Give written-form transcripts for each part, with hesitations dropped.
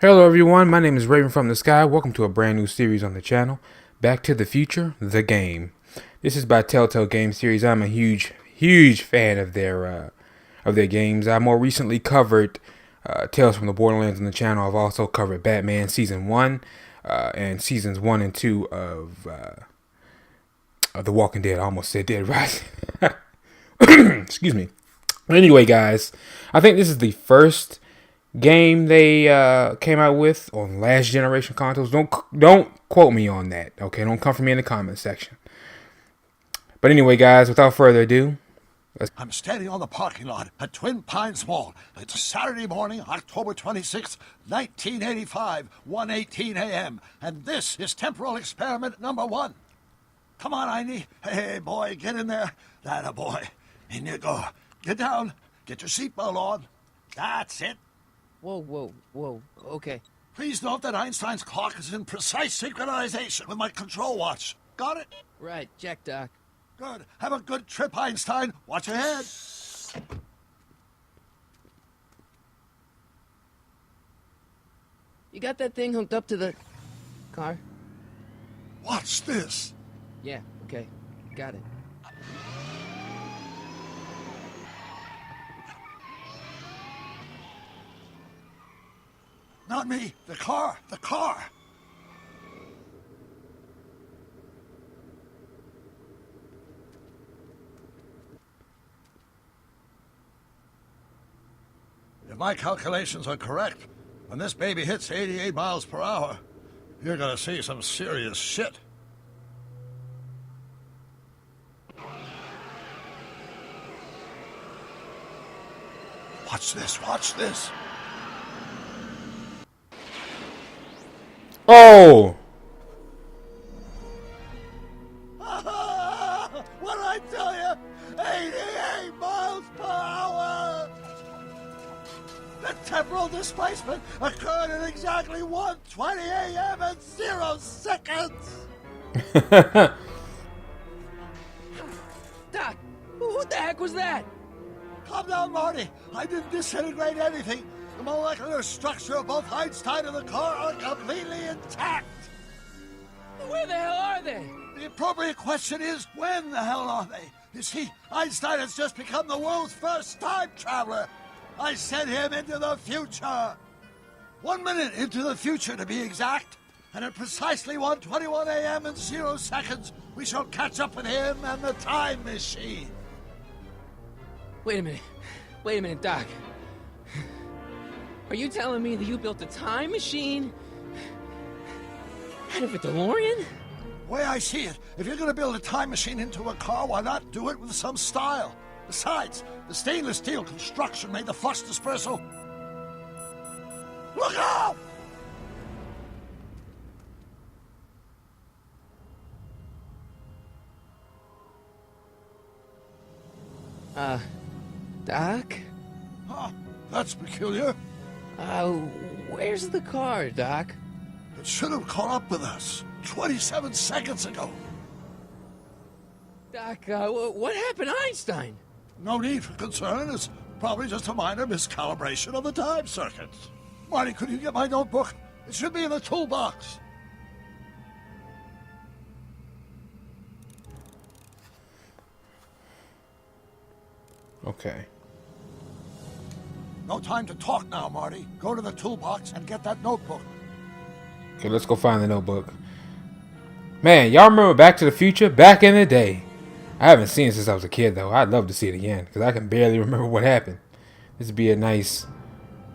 Hello everyone, my name is Raven from the Sky. Welcome to a brand new series on the channel, Back to the Future, the game. This is by Telltale game series. I'm a huge fan of their games. I more recently covered Tales from the Borderlands on the channel. I've also covered Batman Season 1 and Seasons 1 and 2 of The Walking Dead. I almost said Dead Rising. Excuse me. Anyway, guys, I think this is the first game they came out with on last generation consoles. Don't quote me on that, okay? Don't come for me in the comment section. But anyway, guys, without further ado, I'm standing on the parking lot at Twin Pines Mall. It's Saturday morning, October 26th, 1985, 1:18 a.m. And this is temporal experiment number 1. Come on, Einie. Hey, boy, get in there. That boy. In you go. Get down. Get your seatbelt on. That's it. Whoa, okay. Please note that Einstein's clock is in precise synchronization with my control watch. Got it? Right, check, Doc. Good. Have a good trip, Einstein. Watch your head. You got that thing hooked up to the car? Watch this. Yeah, okay. Got it. Not me. The car. The car. If my calculations are correct, when this baby hits 88 miles per hour, you're gonna see some serious shit. Watch this, watch this. oh, What did I tell you? 88 miles per hour! The temporal displacement occurred at exactly 1:20 a.m. and 0 seconds! Doc, who the heck was that? Calm down, Marty. I didn't disintegrate anything. The molecular structure of both Einstein and the car are completely intact. Where the hell are they? The appropriate question is, when the hell are they? You see, Einstein has just become the world's first time traveler. I sent him into the future. 1 minute into the future, to be exact. And at precisely 1:21 a.m. and 0 seconds, we shall catch up with him and the time machine. Wait a minute, Doc. Are you telling me that you built a time machine out of a DeLorean? The way I see it, if you're going to build a time machine into a car, why not do it with some style? Besides, the stainless steel construction made the flux dispersal. Look out! Doc? Huh, that's peculiar. Where's the car, Doc? It should have caught up with us 27 seconds ago. Doc, what happened to Einstein? No need for concern. It's probably just a minor miscalibration of the time circuits. Marty, could you get my notebook? It should be in the toolbox. okay. No time to talk now, Marty. Go to the toolbox and get that notebook. Okay, let's go find the notebook. Man, y'all remember Back to the Future? Back in the day. I haven't seen it since I was a kid, though. I'd love to see it again, because I can barely remember what happened. This would be a nice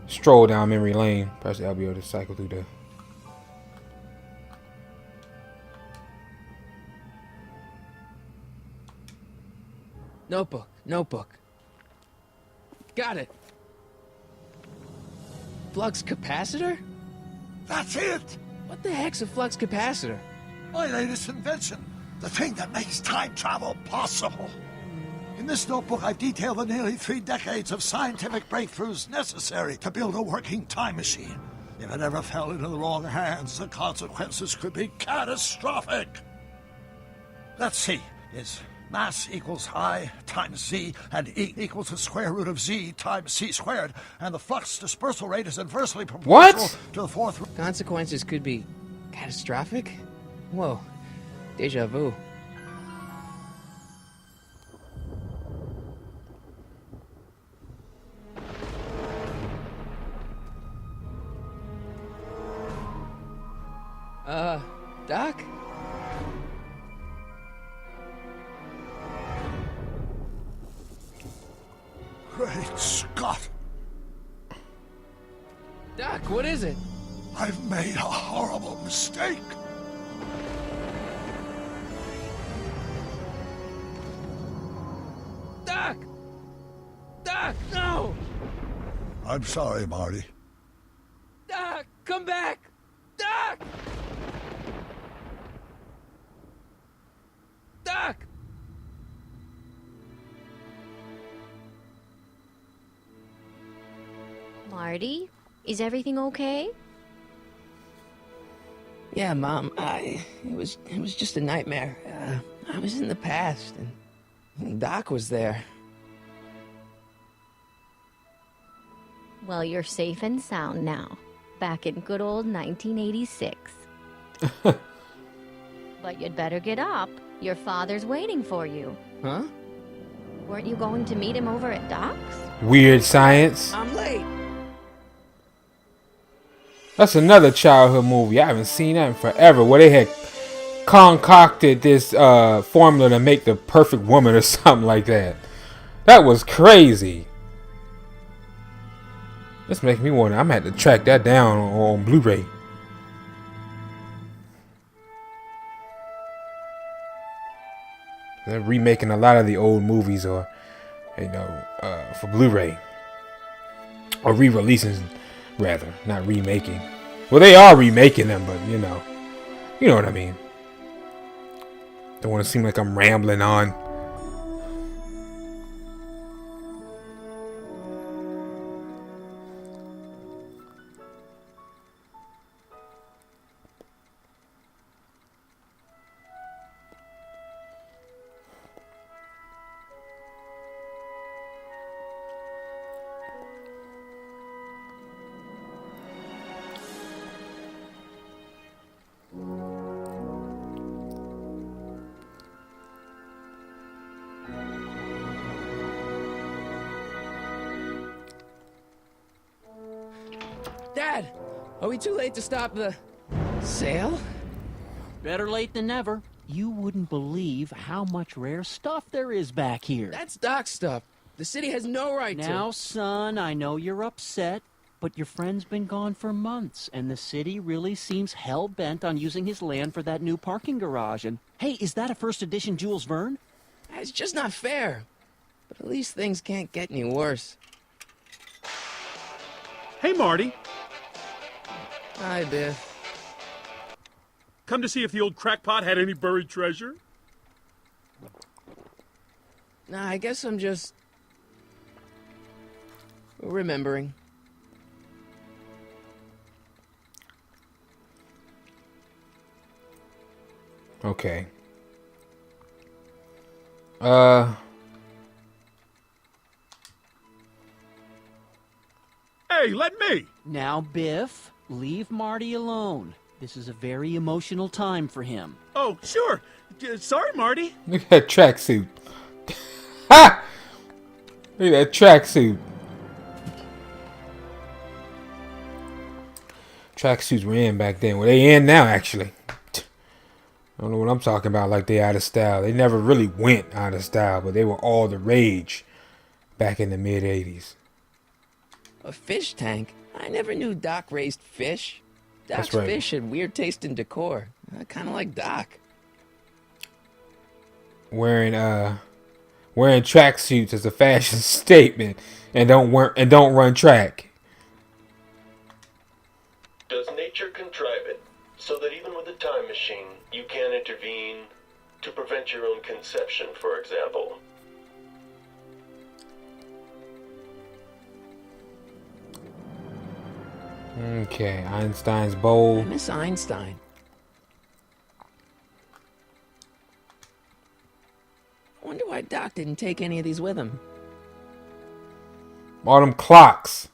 stroll down memory lane. Perhaps I'll be able to cycle through the... Notebook. Got it. Flux capacitor? That's it! What the heck's a flux capacitor? My latest invention. The thing that makes time travel possible. In this notebook, I've detailed the nearly 3 decades of scientific breakthroughs necessary to build a working time machine. If it ever fell into the wrong hands, the consequences could be catastrophic. Let's see. Is Mass equals I times Z, and E equals the square root of Z times C squared, and the flux dispersal rate is inversely proportional to the fourth root. Consequences could be catastrophic? Whoa. Deja vu. Doc? Great Scott! Doc, what is it? I've made a horrible mistake! Doc! Doc, no! I'm sorry, Marty. Doc, come back! Doc! Doc! Marty, is everything okay? Yeah, Mom. It was just a nightmare. I was in the past, and Doc was there. Well, you're safe and sound now. Back in good old 1986. But you'd better get up. Your father's waiting for you. Huh? Weren't you going to meet him over at Doc's? Weird Science. I'm late. That's another childhood movie. I haven't seen that in forever. Where they had concocted this formula to make the perfect woman or something like that. That was crazy. This makes me wonder. I'm gonna have to track that down on Blu-ray. They're remaking a lot of the old movies, or for Blu-ray, or re-releasing, rather, not remaking. Well, they are remaking them, but you know what I mean. Don't want to seem like I'm rambling on. Dad, are we too late to stop the sale? Better late than never. You wouldn't believe how much rare stuff there is back here. That's Doc's stuff. The city has no right to. Now, son, I know you're upset, but your friend's been gone for months, and the city really seems hell-bent on using his land for that new parking garage. And, hey, is that a first edition Jules Verne? It's just not fair. But at least things can't get any worse. Hey, Marty. Hi, Biff. Come to see if the old crackpot had any buried treasure? Nah, I guess I'm just remembering. Okay. Hey, let me! Now, Biff, leave Marty alone. This is a very emotional time for him. Oh, sure. Sorry, Marty. Look at that tracksuit. Ha! Look at that tracksuit. Tracksuits were in back then. Well, they in now, actually. I don't know what I'm talking about, like they out of style. They never really went out of style, but they were all the rage back in the mid-'80s. A fish tank? I never knew Doc raised fish. Doc's That's right. fish had weird taste in decor. Kind of like Doc. Wearing tracksuits as a fashion statement, and don't run track. Does nature contrive it so that even with a time machine, you can intervene to prevent your own conception, for example? Okay, Einstein's bowl. Miss Einstein. Doc didn't take any of these with him. All them clocks.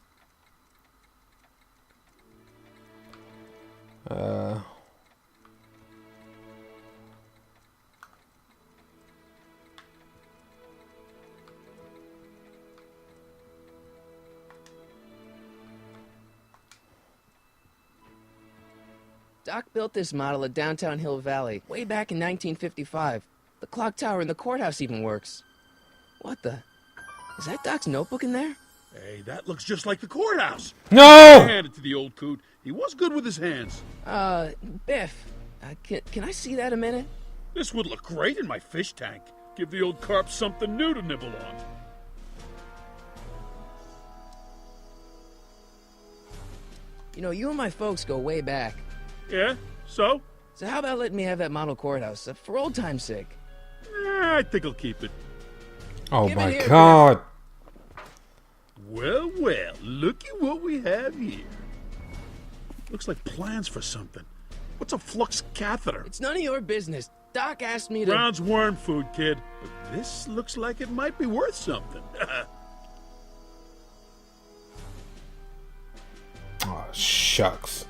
Doc built this model at downtown Hill Valley way back in 1955. The clock tower in the courthouse even works. What the? Is that Doc's notebook in there? Hey, that looks just like the courthouse. No! Hand it to the old coot. He was good with his hands. Biff, can I see that a minute? This would look great in my fish tank. Give the old carp something new to nibble on. You know, you and my folks go way back. Yeah? So? So how about letting me have that model courthouse, for old time's sake? I think I'll keep it. Oh Give it my here, God. Well, well, look at what we have here. Looks like plans for something. What's a flux catheter? It's none of your business. Doc asked me to... Brown's worm food, kid. But this looks like it might be worth something. Oh, shucks.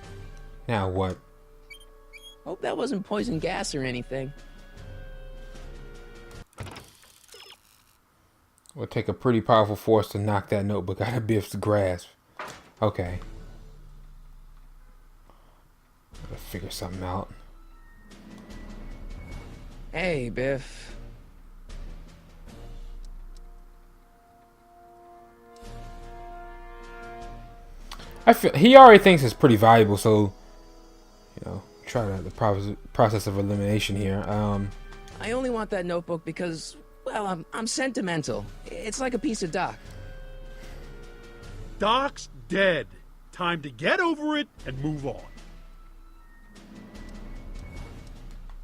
Now what? Hope that wasn't poison gas or anything. Will take a pretty powerful force to knock that notebook out of Biff's grasp. Okay. Gotta figure something out. Hey, Biff. I feel he already thinks it's pretty valuable, so you know, try the process of elimination here. I only want that notebook because, well, I'm sentimental. It's like a piece of Doc. Doc's dead. Time to get over it and move on.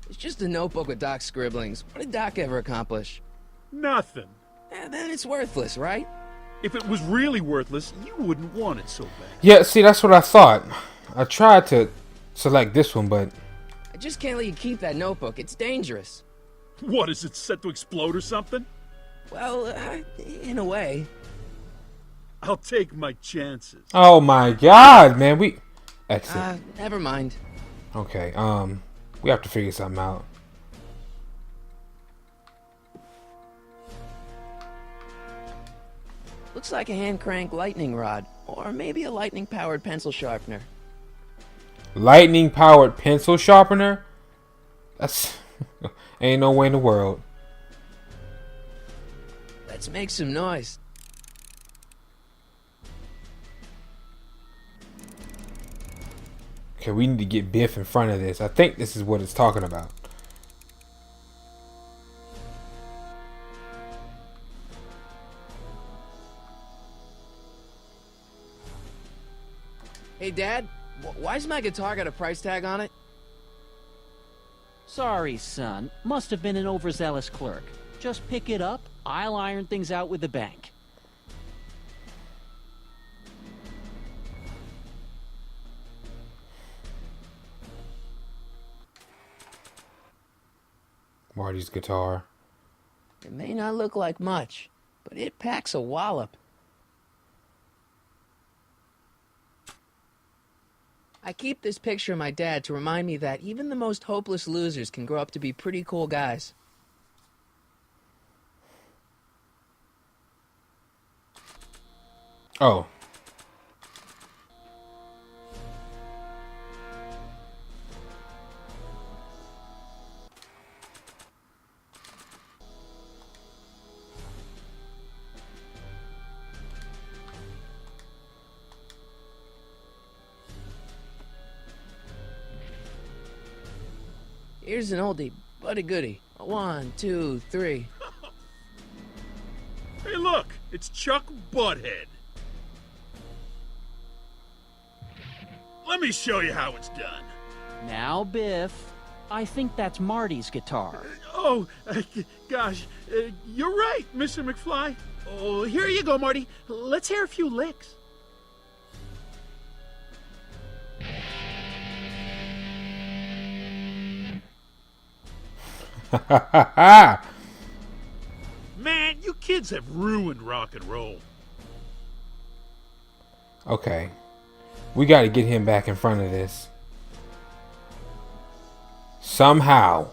It's just a notebook with Doc's scribblings. What did Doc ever accomplish? Nothing. Then it's worthless, right? If it was really worthless, you wouldn't want it so bad. Yeah, see, that's what I thought. I tried to select this one, but I just can't let you keep that notebook. It's dangerous. What, is it set to explode or something? Well, in a way. I'll take my chances. oh my God, man, we exit. Never mind. Okay, we have to figure something out. Looks like a hand crank lightning rod, or maybe a lightning powered pencil sharpener. Lightning powered pencil sharpener? That's ain't no way in the world. Let's make some noise. Okay, we need to get Biff in front of this. I think this is what it's talking about. Hey, Dad, why's my guitar got a price tag on it? Sorry, son. Must have been an overzealous clerk. Just pick it up. I'll iron things out with the bank. Marty's guitar. It may not look like much, but it packs a wallop. I keep this picture of my dad to remind me that even the most hopeless losers can grow up to be pretty cool guys. Oh. Here's an oldie, but a goodie. 1, 2, 3. Hey, look, it's Chuck Butthead. Let me show you how it's done. Now, Biff, I think that's Marty's guitar. Oh, gosh, you're right, Mr. McFly. Oh, here you go, Marty. Let's hear a few licks. kids have ruined rock and roll. Okay. We got to get him back in front of this. Somehow.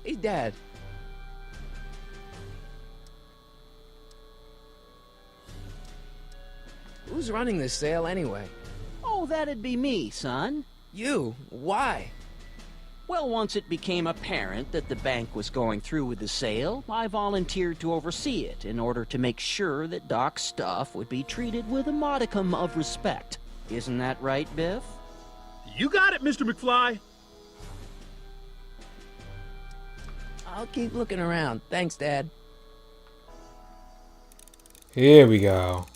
Hey, Dad. Who's running this sale anyway? Oh, that'd be me, son. You? Why? Well, once it became apparent that the bank was going through with the sale, I volunteered to oversee it in order to make sure that Doc's stuff would be treated with a modicum of respect. Isn't that right, Biff? You got it, Mr. McFly. I'll keep looking around. Thanks, Dad. Here we go.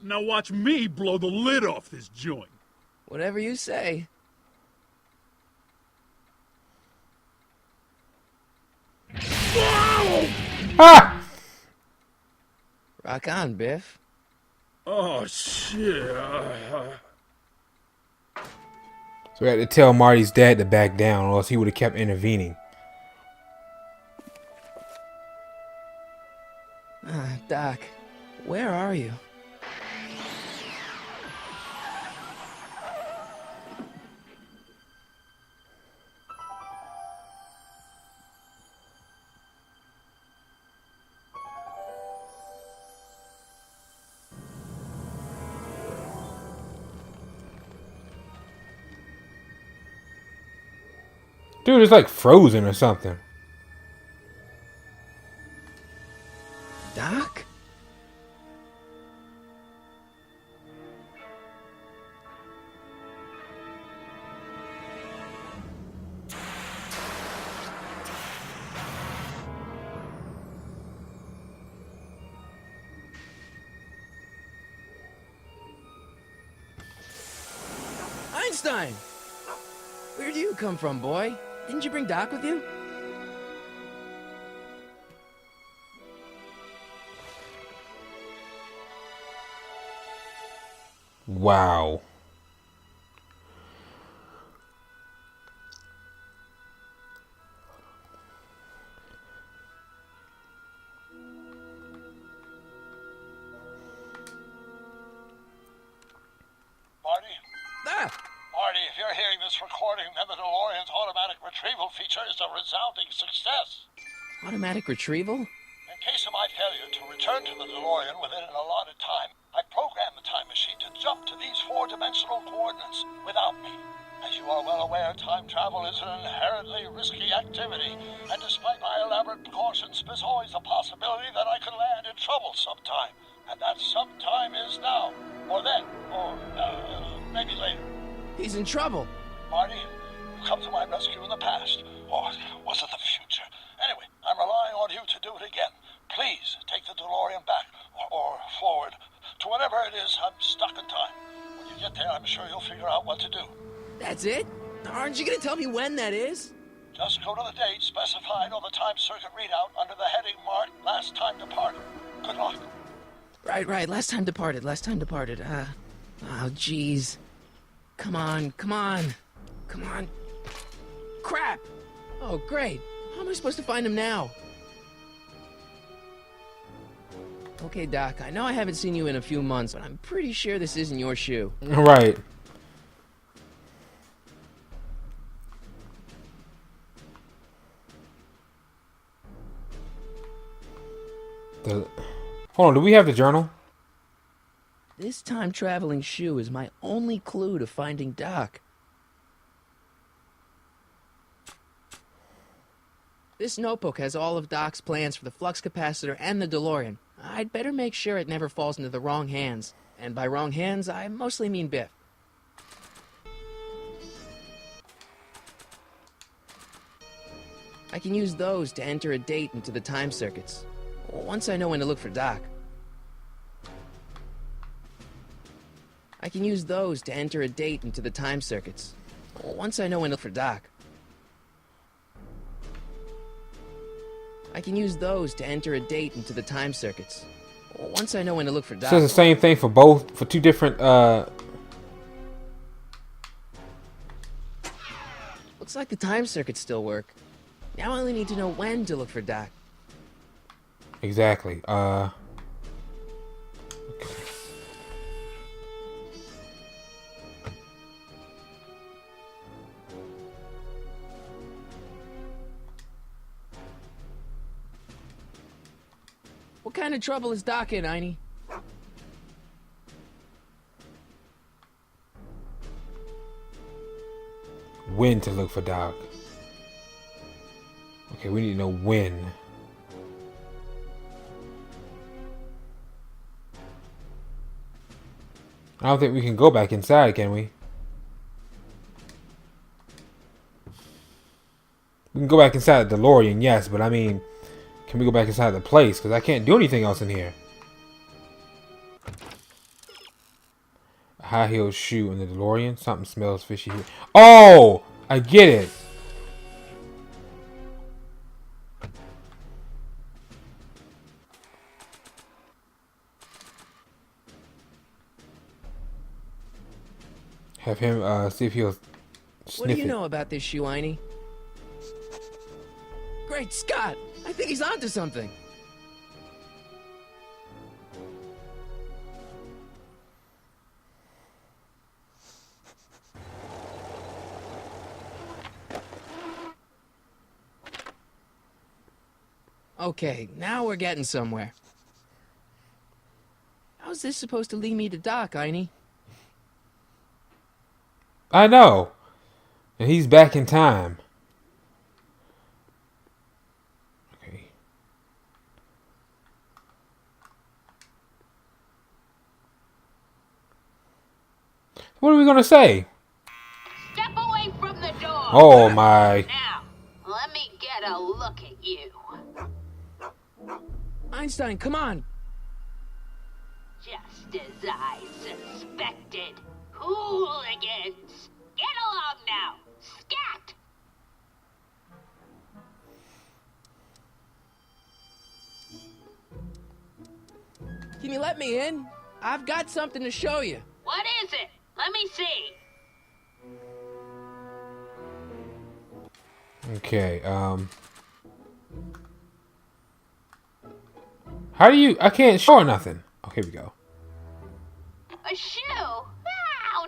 Now watch me blow the lid off this joint. Whatever you say. Ah! Rock on, Biff. Oh, shit. So we had to tell Marty's dad to back down, or else he would have kept intervening. Doc, where are you? Dude, it's like frozen or something. Doc? Einstein! Where do you come from, boy? Didn't you bring Doc with you? Wow. Marty? Ah! Marty, if you're hearing this recording, then the DeLorean's automatic retrieval feature is a resounding success. Automatic retrieval? In case of my failure to return to the DeLorean within an allotted time, I programmed the time machine to jump to these four-dimensional coordinates without me. As you are well aware, time travel is an inherently risky activity, and despite my elaborate precautions, there's always a possibility that I could land in trouble sometime. And that sometime is now, or then, or maybe later. He's in trouble. Marty, you come to my rescue in the past, or was it the future? Anyway, I'm relying on you to do it again. Please take the DeLorean back, or forward, to whatever it is. I'm stuck in time. When you get there, I'm sure you'll figure out what to do. That's it? Aren't you gonna tell me when that is? Just go to the date specified on the time circuit readout under the heading marked Last Time Departed. Good luck. Right. Last time departed. Oh, jeez. Come on. Crap! Oh, great. How am I supposed to find him now? Okay, Doc, I know I haven't seen you in a few months, but I'm pretty sure this isn't your shoe. Right. Hold on, do we have the journal? This time-traveling shoe is my only clue to finding Doc. This notebook has all of Doc's plans for the flux capacitor and the DeLorean. I'd better make sure it never falls into the wrong hands. And by wrong hands, I mostly mean Biff. I can use those to enter a date into the time circuits. Once I know when to look for Doc. I can use those to enter a date into the time circuits. Once I know when to look for Doc. I can use those to enter a date into the time circuits. Once I know when to look for Doc. So it's the same thing for both, for two different, Looks Looks like the time circuits still work. Now I only need to know when to look for Doc. Exactly. What kind of trouble is Doc in, Einie? When to look for Doc. Okay, we need to know when. I don't think we can go back inside, can we? We can go back inside the DeLorean, yes, but I mean, can we go back inside the place? Because I can't do anything else in here. A high-heeled shoe in the DeLorean. Something smells fishy here. Oh! I get it. Have him see if he'll sniff What do you it. know about this shoe, Einie? Great Scott! I think he's onto something. Okay, now we're getting somewhere. How's this supposed to lead me to Doc, Einie? I know. And he's back in time. Okay. What are we gonna say? Step away from the door. Oh my. Now, let me get a look at you. Einstein, come on! Just as I suspected. Hooligans! Get along now! Scat! Can you let me in? I've got something to show you. What is it? Let me see. Okay, how do you... I can't show her nothing. Oh, here we go. A shoe? Wow,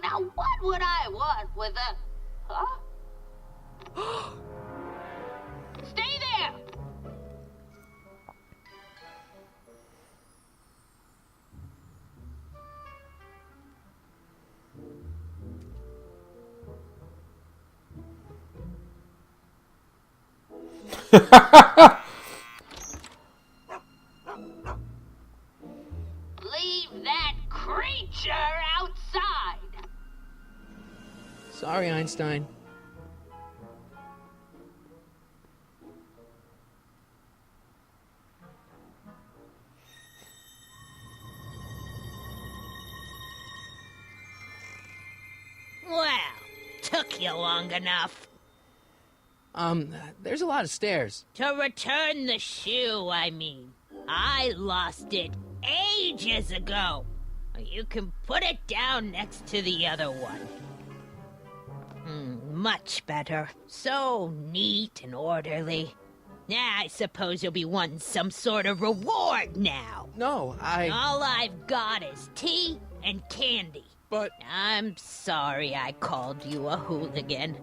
now what would I want with a... Huh? Stay there! Leave that creature outside! Sorry, Einstein. Well, took you long enough. There's a lot of stairs. To return the shoe, I mean. I lost it ages ago. You can put it down next to the other one. Much better. So neat and orderly. I suppose you'll be wanting some sort of reward now. No, All I've got is tea and candy. But... I'm sorry I called you a hooligan.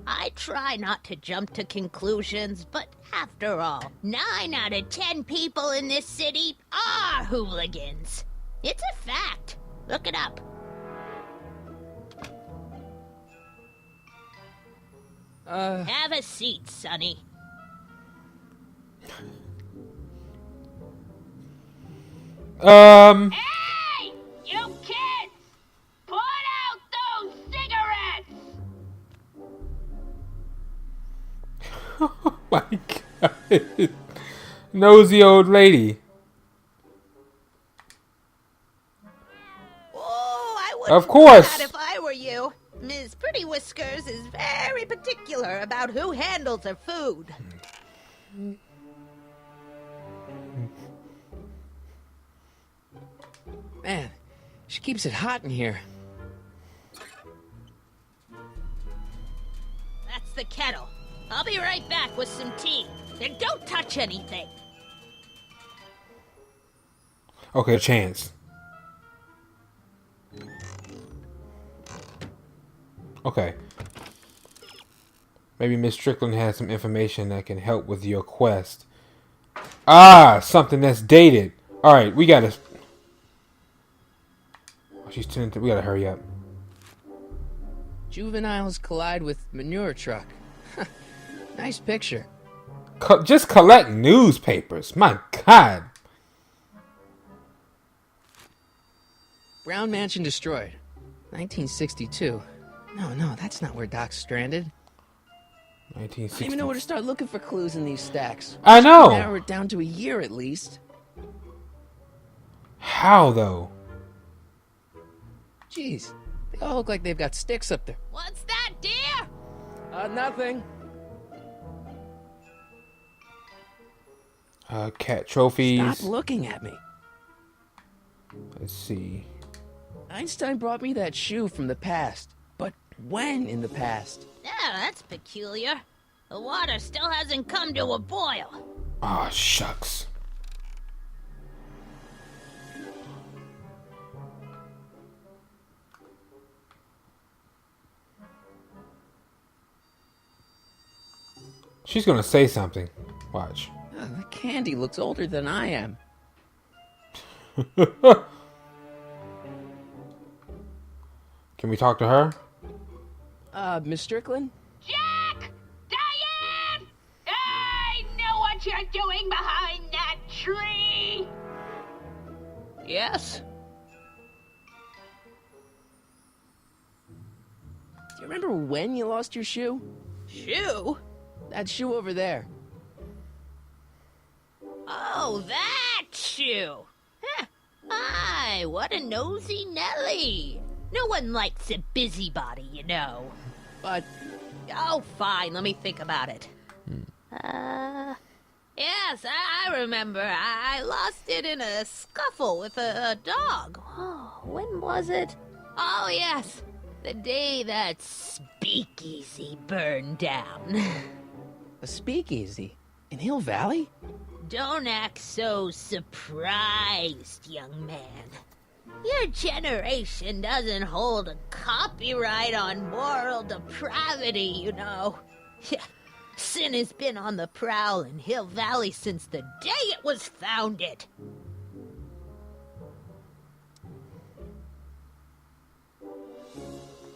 I try not to jump to conclusions, but after all, 9 out of 10 people in this city are hooligans. It's a fact. Look it up. Have a seat, Sonny. Hey! You kids! Put out those cigarettes! Oh my god. Nosy old lady. Oh, I wouldn't Of course. do that if I were you. Ms. Pretty Whiskers is very particular about who handles her food. Man, she keeps it hot in here. That's the kettle. I'll be right back with some tea. And don't touch anything. Okay, chance. Okay. Maybe Miss Strickland has some information that can help with your quest. Ah, something that's dated. Alright, we gotta... Oh, she's turning to... We gotta hurry up. Juveniles collide with manure truck. Nice picture. Just collect newspapers. My God. Brown Mansion destroyed. 1962. No, that's not where Doc's stranded. I don't 1960. even know where to start looking for clues in these stacks. I know. Narrow it down to a year at least. How, though? Jeez, they all look like they've got sticks up there. What's that, dear? Nothing. Cat trophies. Stop looking at me. Let's see. Einstein brought me that shoe from the past. But when in the past? Yeah, that's peculiar. The water still hasn't come to a boil. Ah, shucks. She's gonna say something. Watch. The candy looks older than I am. Can we talk to her? Miss Strickland? Jack! Diane! I know what you're doing behind that tree! Yes? Do you remember when you lost your shoe? Shoe? That shoe over there. Oh, that shoe! Huh. Aye, what a nosy Nelly! No one likes a busybody, you know. But Oh, fine, let me think about it. Yes, I remember. I lost it in a scuffle with a dog. Oh, when was it? Oh, yes, the day that speakeasy burned down. a speakeasy in Hill Valley? Don't act so surprised, young man. Your generation doesn't hold a copyright on moral depravity, you know. Sin has been on the prowl in Hill Valley since the day it was founded.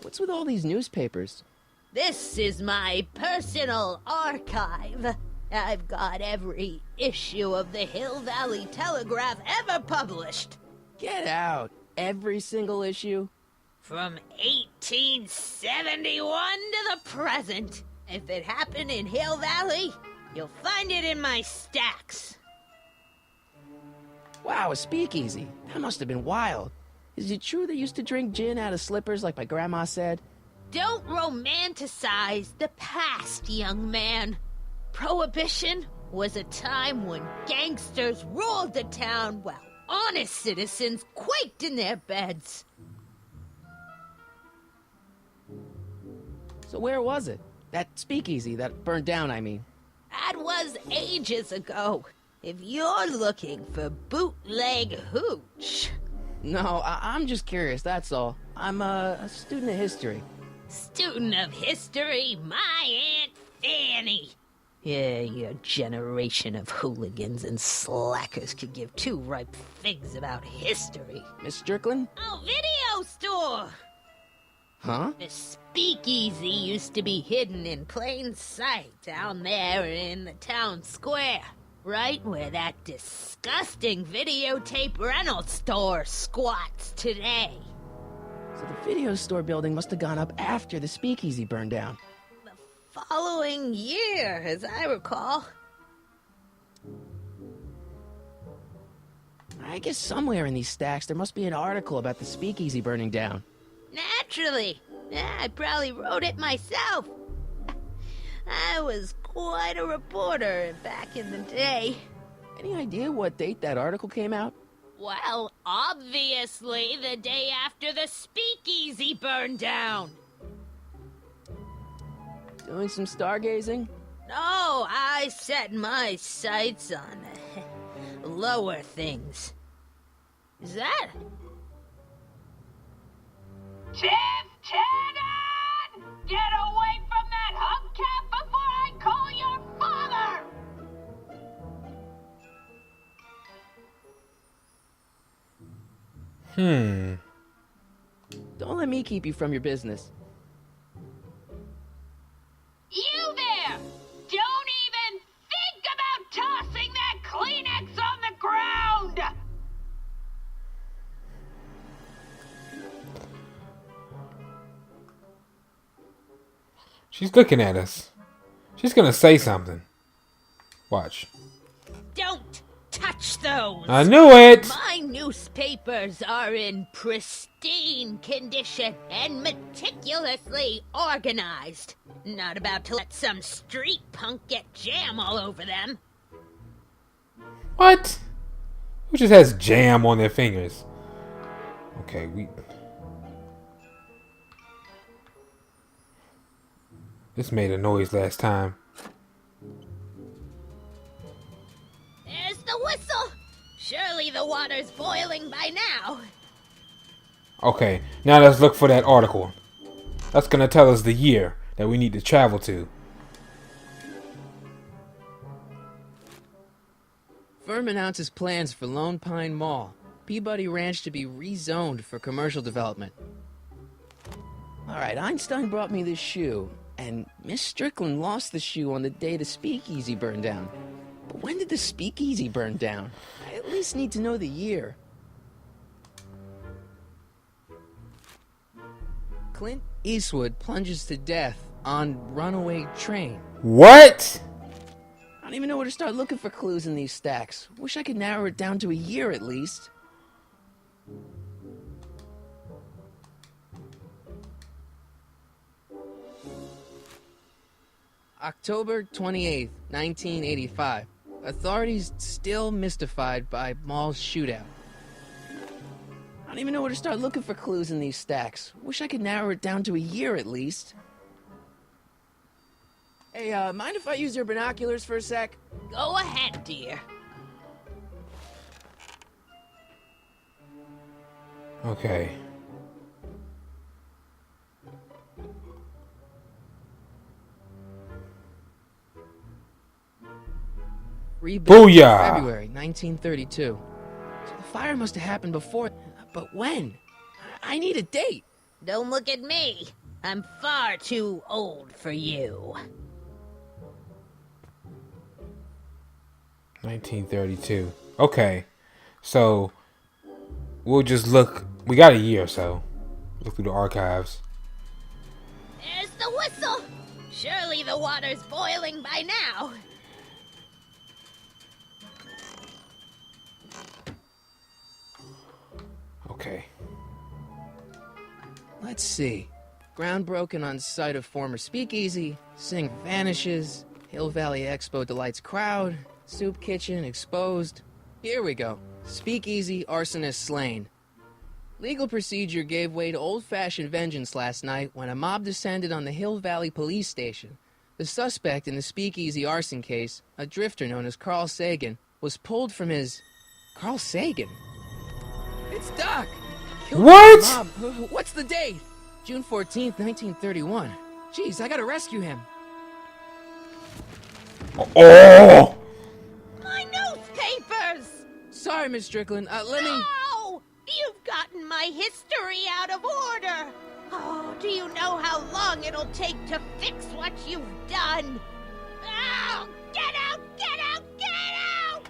What's with all these newspapers? This is my personal archive. I've got every issue of the Hill Valley Telegraph ever published. Get out. Every single issue? From 1871 to the present. If it happened in Hill Valley, you'll find it in my stacks. Wow, a speakeasy. That must have been wild. Is it true they used to drink gin out of slippers like my grandma said? Don't romanticize the past, young man. Prohibition was a time when gangsters ruled the town while honest citizens quaked in their beds. So where was it? That speakeasy that burned down, I mean. That was ages ago. If you're looking for bootleg hooch. No, I'm just curious, that's all. I'm a student of history. Student of history, my Aunt Fanny. Yeah, your generation of hooligans and slackers could give two ripe figs about history. Miss Strickland? Oh, video store! Huh? The speakeasy used to be hidden in plain sight down there in the town square. Right where that disgusting videotape rental store squats today. So the video store building must have gone up after the speakeasy burned down. Following year, as I recall. I guess somewhere in these stacks there must be an article about the speakeasy burning down. Naturally. I probably wrote it myself. I was quite a reporter back in the day. Any idea what date that article came out? Well, obviously the day after the speakeasy burned down. Doing some stargazing? No, I set my sights on lower things. Is that? Biff Tannen! Get away from that hubcap before I call your father! Don't let me keep you from your business. You there! Don't even think about tossing that Kleenex on the ground! She's looking at us. She's gonna say something. Watch. Don't touch those! I knew it! My newspapers are in pristine condition and meticulously organized. Not about to let some street punk get jam all over them. What? Who just has jam on their fingers? Okay, This made a noise last time. There's the whistle! Surely the water's boiling by now. Okay, now let's look for that article. That's gonna tell us the year that we need to travel to. Firm announces plans for Lone Pine Mall. Peabody Ranch to be rezoned for commercial development. Alright, Einstein brought me this shoe, and Miss Strickland lost the shoe on the day the speakeasy burned down. But when did the speakeasy burn down? I at least need to know the year. Clint Eastwood plunges to death on runaway train. What? I don't even know where to start looking for clues in these stacks. Wish I could narrow it down to a year at least. October 28th, 1985. Authorities still mystified by mall shootout. I don't even know where to start looking for clues in these stacks. Wish I could narrow it down to a year at least. Hey, mind if I use your binoculars for a sec? Go ahead, dear. Okay. Rebuilt in Booyah! February 1932. So the fire must have happened before, but when? I need a date. Don't look at me. I'm far too old for you. 1932. Okay. So, we'll just look. We got a year, so. Look through the archives. There's the whistle! Surely the water's boiling by now. Okay. Let's see. Ground broken on site of former speakeasy. Sing vanishes. Hill Valley Expo delights crowd. Soup kitchen exposed. Here we go. Speakeasy arsonist slain. Legal procedure gave way to old-fashioned vengeance last night when a mob descended on the Hill Valley police station. The suspect in the speakeasy arson case, a drifter known as Carl Sagan, was pulled from his... Carl Sagan? It's Doc! Killed What? by the mob. What's the date? June 14th, 1931. Jeez, I gotta rescue him. Oh! My newspapers! Sorry, Miss Strickland. Let me... No! You've gotten my history out of order! Oh, do you know how long it'll take to fix what you've done? Oh, get out! Get out! Get out!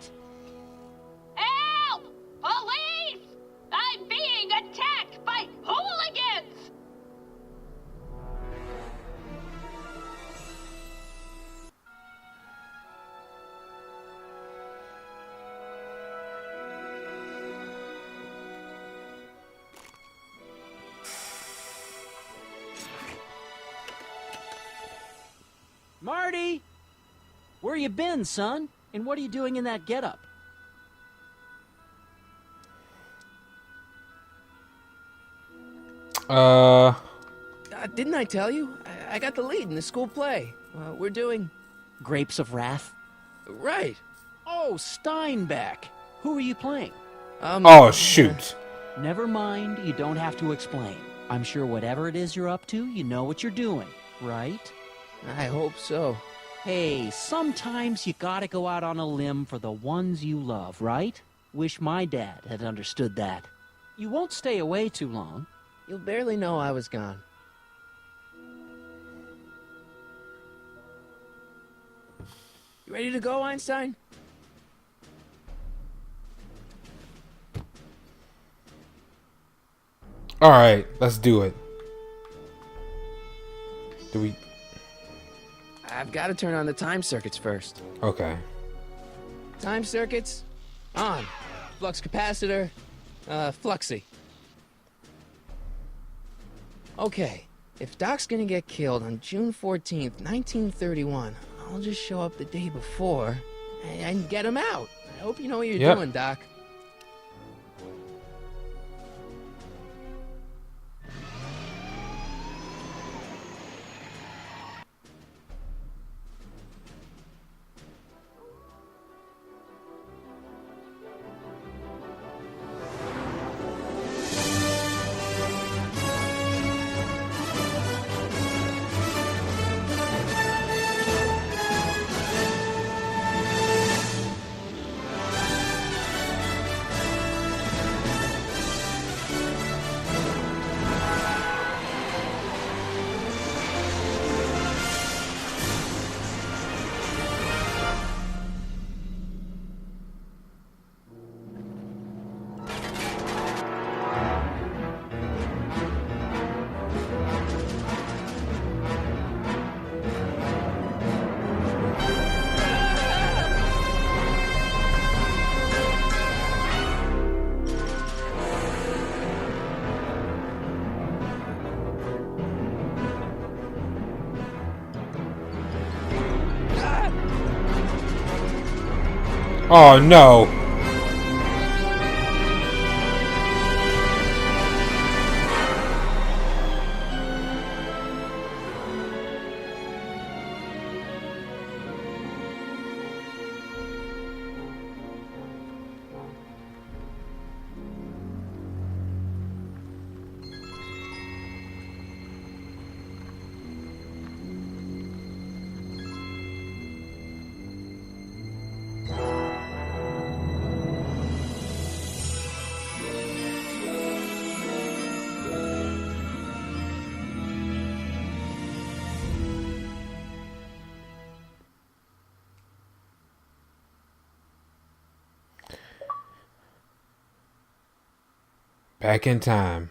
Help! Police! I'm being attacked by hooligans! Marty! Where you been, son? And what are you doing in that getup? Didn't I tell you? I got the lead in the school play. We're doing... Grapes of Wrath? Right. Oh, Steinbeck. Who are you playing? Oh, shoot. Never mind, you don't have to explain. I'm sure whatever it is you're up to, you know what you're doing, right? I hope so. Hey, sometimes you gotta go out on a limb for the ones you love, right? Wish my dad had understood that. You won't stay away too long. You'll barely know I was gone. You ready to go, Einstein? Alright, let's do it. Do we... I've got to turn on the time circuits first. Okay. Time circuits, on. Flux capacitor, fluxy. Okay, if Doc's gonna get killed on June 14th, 1931, I'll just show up the day before and get him out. I hope you know what you're doing, Doc. Oh no. Back in time.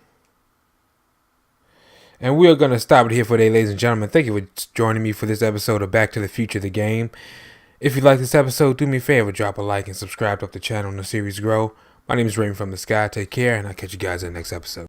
And we are going to stop it here for today, ladies and gentlemen. Thank you for joining me for this episode of Back to the Future, the game. If you like this episode, do me a favor, drop a like and subscribe to help the channel and the series grow. My name is Raymond from the Sky. Take care, and I'll catch you guys in the next episode.